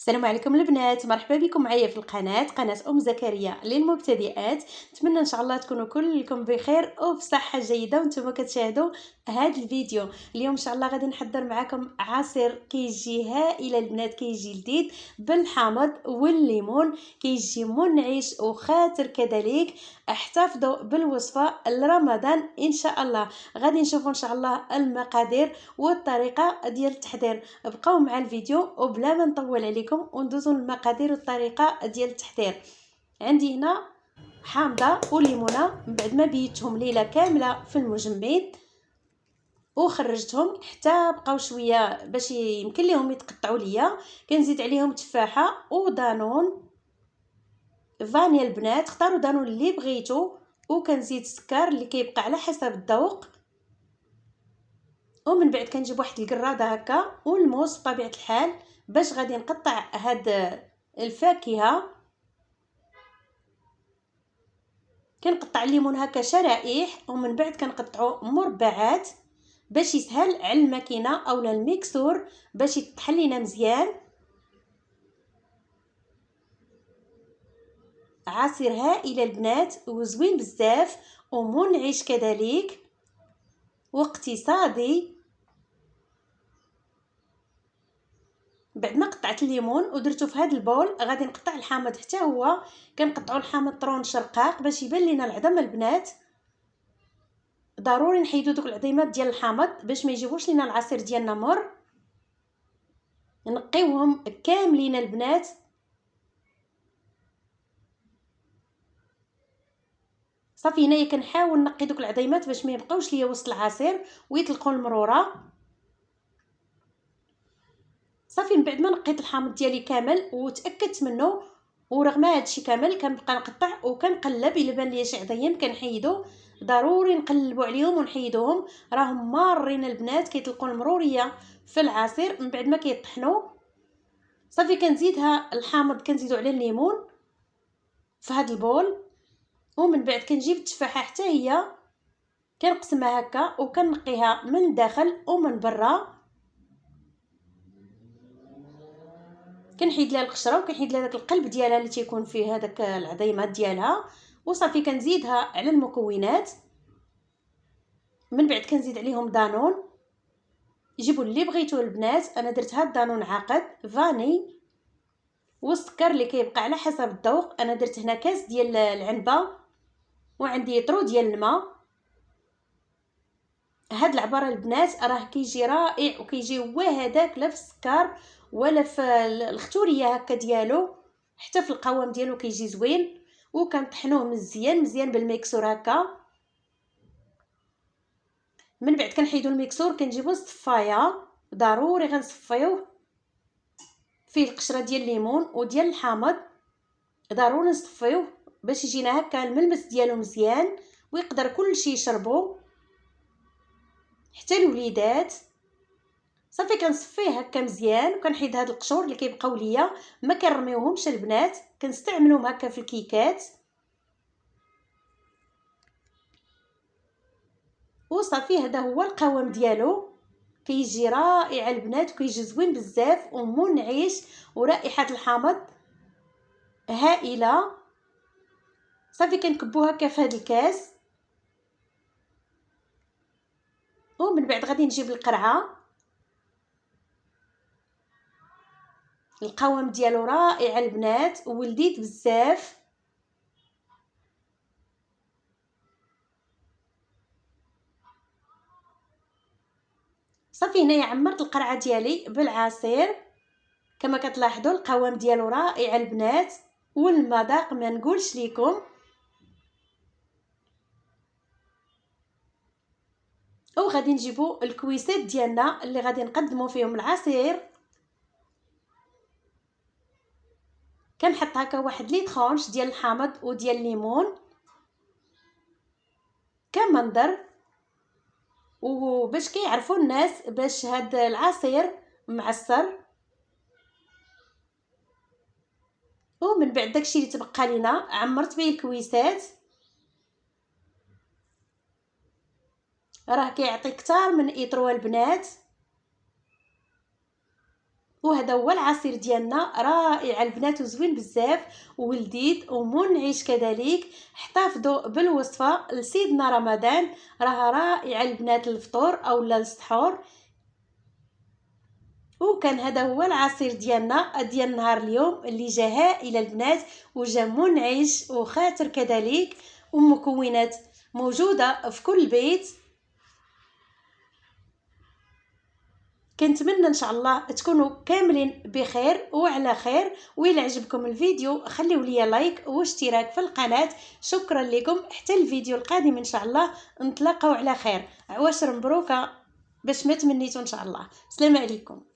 السلام عليكم البنات، مرحبا بكم معايا في قناة ام زكريا للمبتدئات. نتمنى ان شاء الله تكونوا كلكم بخير وفي صحه جيده وانتم كتشاهدوا هذا الفيديو. اليوم ان شاء الله غادي نحضر معكم عصير كيجي هائل البنات، كيجي لذيذ بالحامض والليمون، كيجي منعش وخاطر كذلك. احتفظوا بالوصفه لرمضان ان شاء الله. غادي نشوفوا ان شاء الله المقادير والطريقه ديال التحضير. بقاو مع الفيديو وبلا ما نطول عليكم وندوزو للمقادير والطريقه ديال التحضير. عندي هنا حامضه وليمونه من بعد ما بيتهم ليله كامله في المجمد وخرجتهم حتى بقاو شويه باش يمكن لهم يتقطعوا ليا. كنزيد عليهم تفاحه ودانون فانيا. البنات اختاروا دانون اللي بغيتو، وكنزيد السكر اللي كيبقى على حسب الذوق. ومن بعد كنجيب واحد القراده هكا والموس بطبيعه الحال باش غادي نقطع هاد الفاكهه. كنقطع الليمون هكا شرائح ومن بعد كنقطعو مربعات باش يسهل على الماكينه اولا الميكسور باش يطحن لينا مزيان. عصير هائل البنات وزوين بزاف ومنعش كذلك واقتصادي. بعد ما قطعت الليمون ودرتو في هذا البول غادي نقطع الحامض حتى هو. كنقطعوا الحامض طرونش رقاق باش يبان لينا العظم البنات. ضروري نحيدو دوك العظيمات ديال الحامض باش ما يجيبوش لينا العصير ديالنا مر. نقيوهم كاملين البنات. صافي هنايا كنحاول نقي دوك العظيمات باش ما يبقاوش ليا وسط العصير ويطلقوا المروره. صافي من بعد ما نقيت الحامض ديالي كامل وتاكدت منه، ورغم هادشي كامل كنبقى نقطع وكنقلب الا بان ليا شي عظيم كنحيدو. ضروري نقلبوا عليهم ونحيدوهم، راهم مارين البنات كيطلقوا المروريه في العصير من بعد ما كيطحنوا. صافي كنزيدها الحامض كنزيدو على الليمون في هذا البول، ومن بعد كنجيب التفاحه حتى هي كنقسمها هكا وكنقيها من الداخل ومن برا. كنحيد لها القشره وكنحيد لها داك القلب ديالها اللي تيكون فيه هذاك العظيمات ديالها. وصافي كنزيدها على المكونات. من بعد كنزيد عليهم دانون. جيبوا اللي بغيتو البنات، انا درت هاد دانون عاقد فاني والسكر اللي كيبقى على حسب الذوق. انا درت هنا كاس ديال العنبه وعندي طرو ديال الماء. هاد العباره البنات راه كيجي رائع وكيجي هو هذاك لا في السكر ولا في الختوريه هكا ديالو، حتى في القوام ديالو كيجي زوين. وكنطحنوه مزيان مزيان بالميكسور هكا. من بعد كنحيدو الميكسور كنجيبو الصفايه، ضروري غنصفيوه فيه القشره ديال الليمون وديال الحامض. ضروري نصفيوه باش يجينا هكا الملمس ديالو مزيان ويقدر كلشي يشربو حتى الوليدات. صافي كنصفيه هكا مزيان وكنحيد هاد القشور اللي كيبقاو ليا ما كنرميوهمش البنات، كنستعملوهم هكا في الكيكات. وصافي هذا هو القوام ديالو، كيجي رائع البنات وكيجي زوين بزاف ومنعش ورائحه الحامض هائله. صافي كنكبوه هكا في هذا الكاس، ومن بعد غادي نجيب القرعه. القوام ديالو رائع البنات ولذيذ بزاف. صافي هنايا عمرت القرعه ديالي بالعصير كما كتلاحظوا. القوام ديالو رائع البنات والمذاق ما نقولش لكم. وغادي نجيبوا الكويسات ديالنا اللي غادي نقدموا فيهم العصير. كنحط هكا واحد لي طرونش ديال الحامض وديال الليمون كمنظر، وباش كيعرفوا الناس باش هاد العصير معصر. ومن بعد داكشي اللي تبقى لينا عمرت به الكويسات. راه كيعطي كتار من اطرو البنات. وهذا هو العصير ديالنا، رائع البنات وزوين بزاف ولذيذ ومنعش كذلك. احتفظوا بالوصفه لسيدنا رمضان، راها رائعه البنات للفطور او للسحور. وكان هذا هو العصير ديالنا ديال نهار اليوم اللي جا هائل البنات وجا منعش وخاطر كذلك، ومكونات موجوده في كل بيت. كنتمنى ان شاء الله تكونوا كاملين بخير وعلى خير. وإلا عجبكم الفيديو خليوا لي لايك واشتراك في القناه. شكرا لكم، حتى الفيديو القادم ان شاء الله نتلاقاو على خير. عواشر مبروكه باش ما تمنيتوا ان شاء الله. السلام عليكم.